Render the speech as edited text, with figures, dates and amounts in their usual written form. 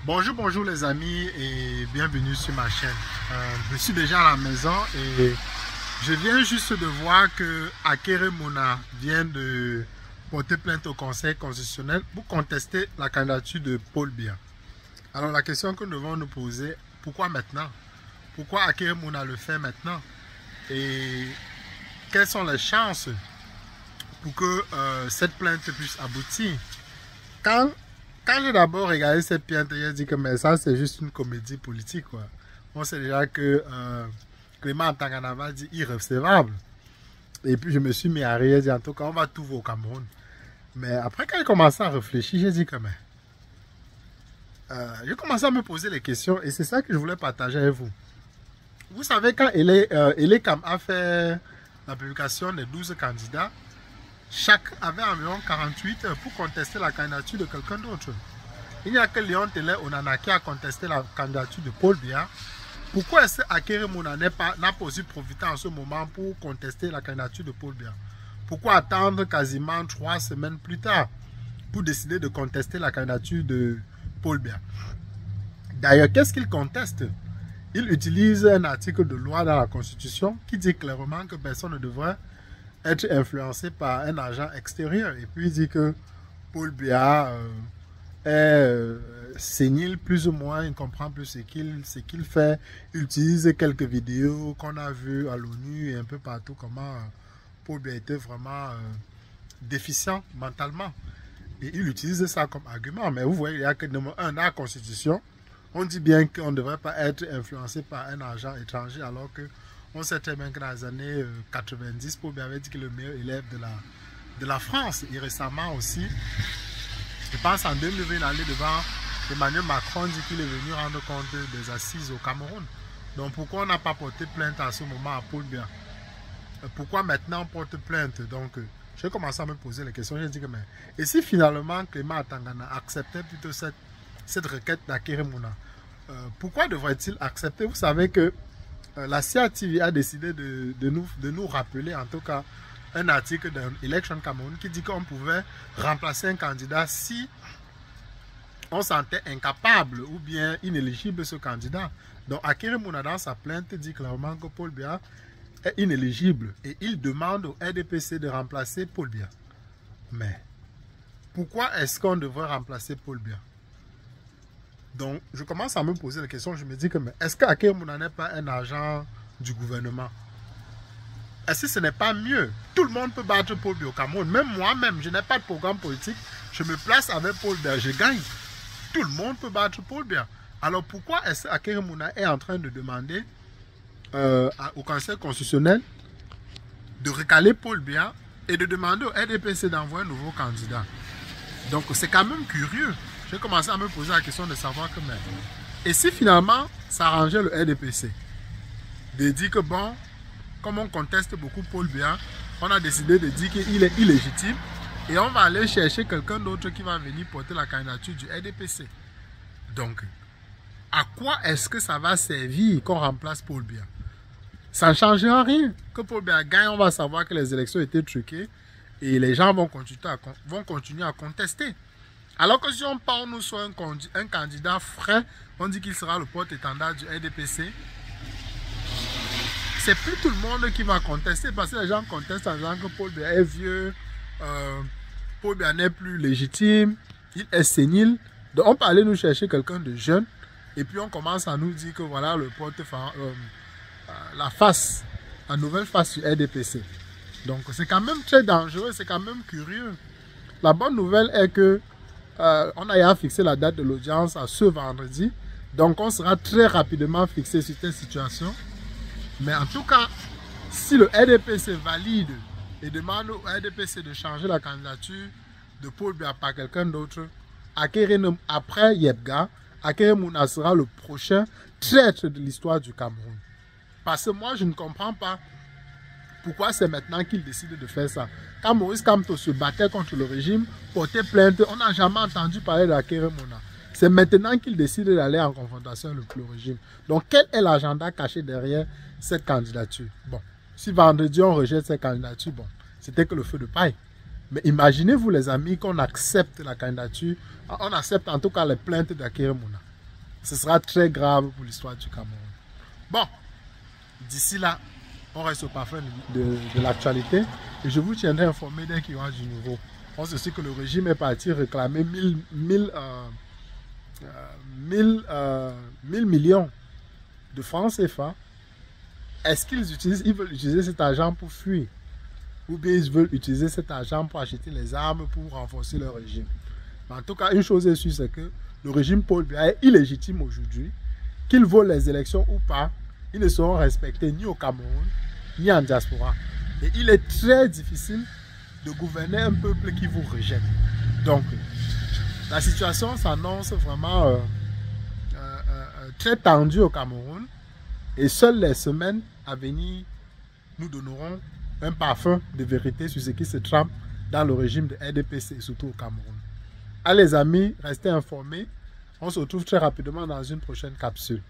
Bonjour les amis et bienvenue sur ma chaîne. Je suis déjà à la maison et je viens juste de voir que Akere Mouna vient de porter plainte au Conseil constitutionnel pour contester la candidature de Paul Biya. Alors la question que nous devons nous poser, pourquoi maintenant? Pourquoi Akere Mouna le fait maintenant? Et quelles sont les chances pour que cette plainte puisse aboutir? Quand j'ai d'abord regardé cette plainte, j'ai dit que mais ça c'est juste une comédie politique, quoi. On sait déjà que Clément Tanganava dit irrecevable. Et puis je me suis mis à rire, j'ai dit en tout cas on va tout voir au Cameroun. Mais après quand j'ai commencé à réfléchir, j'ai dit que mais j'ai commencé à me poser les questions et c'est ça que je voulais partager avec vous. Vous savez quand Elekam a fait la publication des 12 candidats, chaque avait environ 48 heures pour contester la candidature de quelqu'un d'autre. Il n'y a que Léon Télé Onana qui a contesté la candidature de Paul Biya. Pourquoi est-ce qu'Akere Mouna n'a pas aussi profité en ce moment pour contester la candidature de Paul Biya? Pourquoi attendre quasiment 3 semaines plus tard pour décider de contester la candidature de Paul Biya? D'ailleurs, qu'est-ce qu'il conteste? Il utilise un article de loi dans la Constitution qui dit clairement que personne ne devrait être influencé par un agent extérieur. Et puis il dit que Paul Biya est sénile plus ou moins, il ne comprend plus ce qu'il fait. Il utilise quelques vidéos qu'on a vues à l'ONU et un peu partout comment Paul Biya était vraiment déficient mentalement. Et il utilise ça comme argument. Mais vous voyez, il y a que numéro 1 dans la Constitution. On dit bien qu'on ne devrait pas être influencé par un agent étranger alors que on sait très bien que dans les années 90, Paul Biya avait dit qu'il est le meilleur élève de la France. Et récemment aussi, je pense en 2020, il allait devant Emmanuel Macron, dit qu'il est venu rendre compte des assises au Cameroun. Donc pourquoi on n'a pas porté plainte à ce moment à Paul Biya? Pourquoi maintenant on porte plainte? Donc j'ai commencé à me poser les questions. J'ai dit que mais et si finalement Clément Tangana acceptait plutôt cette requête d'Akere Mouna, pourquoi devrait-il accepter? Vous savez que la CIATV a décidé de nous rappeler, en tout cas, un article d'un Election Cameroun qui dit qu'on pouvait remplacer un candidat si on sentait incapable ou bien inéligible ce candidat. Donc, Akere Mouna, dans sa plainte, dit clairement que Paul Biya est inéligible et il demande au RDPC de remplacer Paul Biya. Mais pourquoi est-ce qu'on devrait remplacer Paul Biya? Donc, je commence à me poser la question, je me dis que est-ce qu'Akere Mouna n'est pas un agent du gouvernement? Est-ce que ce n'est pas mieux? Tout le monde peut battre Paul Biya au Cameroun. Même moi-même, je n'ai pas de programme politique. Je me place avec Paul Biya, je gagne. Tout le monde peut battre Paul Biya. Alors pourquoi est-ce qu'Akere Mouna est en train de demander au Conseil constitutionnel de recaler Paul Biya et de demander au RDPC d'envoyer un nouveau candidat? Donc c'est quand même curieux. J'ai commencé à me poser la question de savoir que même. Et si finalement ça arrangeait le RDPC de dire que bon, comme on conteste beaucoup Paul Biya, on a décidé de dire qu'il est illégitime et on va aller chercher quelqu'un d'autre qui va venir porter la candidature du RDPC. Donc, à quoi est-ce que ça va servir qu'on remplace Paul Biya? Ça ne changera rien. Que Paul Biya gagne, on va savoir que les élections étaient truquées et les gens vont continuer à contester. Alors que si on parle nous sur un candidat frais, on dit qu'il sera le porte-étendard du RDPC, c'est plus tout le monde qui va contester parce que les gens contestent en disant que Paul Biya est vieux, Paul Biya n'est plus légitime, il est sénile. Donc on peut aller nous chercher quelqu'un de jeune et puis on commence à nous dire que voilà le la nouvelle face du RDPC. Donc c'est quand même très dangereux, c'est quand même curieux. La bonne nouvelle est que on a fixé la date de l'audience à ce vendredi. Donc on sera très rapidement fixé sur cette situation. Mais en tout cas, si le RDPC valide et demande au RDPC de changer la candidature de Paul Biya par quelqu'un d'autre, après Yebga, Akere Mouna sera le prochain traître de l'histoire du Cameroun. Parce que moi, je ne comprends pas pourquoi c'est maintenant qu'il décide de faire ça. Quand Maurice Kamto se battait contre le régime, portait plainte, on n'a jamais entendu parler d'Akere Mouna. C'est maintenant qu'il décide d'aller en confrontation avec le régime. Donc, quel est l'agenda caché derrière cette candidature? Bon, si vendredi on rejette cette candidature, bon, c'était que le feu de paille. Mais imaginez-vous, les amis, qu'on accepte la candidature, on accepte en tout cas les plaintes d'Akere Mouna. ce sera très grave pour l'histoire du Cameroun. Bon, d'ici là, on reste au parfum de l'actualité et je vous tiendrai informé dès qu'il y aura du nouveau. On sait aussi que le régime est parti réclamer 1000 millions de francs CFA. Est-ce qu'ils veulent utiliser cet argent pour fuir? Ou bien ils veulent utiliser cet argent pour acheter les armes pour renforcer leur régime? Mais en tout cas, une chose est sûre, c'est que le régime Paul Biya est illégitime aujourd'hui. Qu'ils volent les élections ou pas, ils ne seront respectés ni au Cameroun, ni en diaspora. Et il est très difficile de gouverner un peuple qui vous rejette. Donc, la situation s'annonce vraiment très tendue au Cameroun. Et seules les semaines à venir nous donneront un parfum de vérité sur ce qui se trame dans le régime de RDPC et surtout au Cameroun. Allez les amis, restez informés. On se retrouve très rapidement dans une prochaine capsule.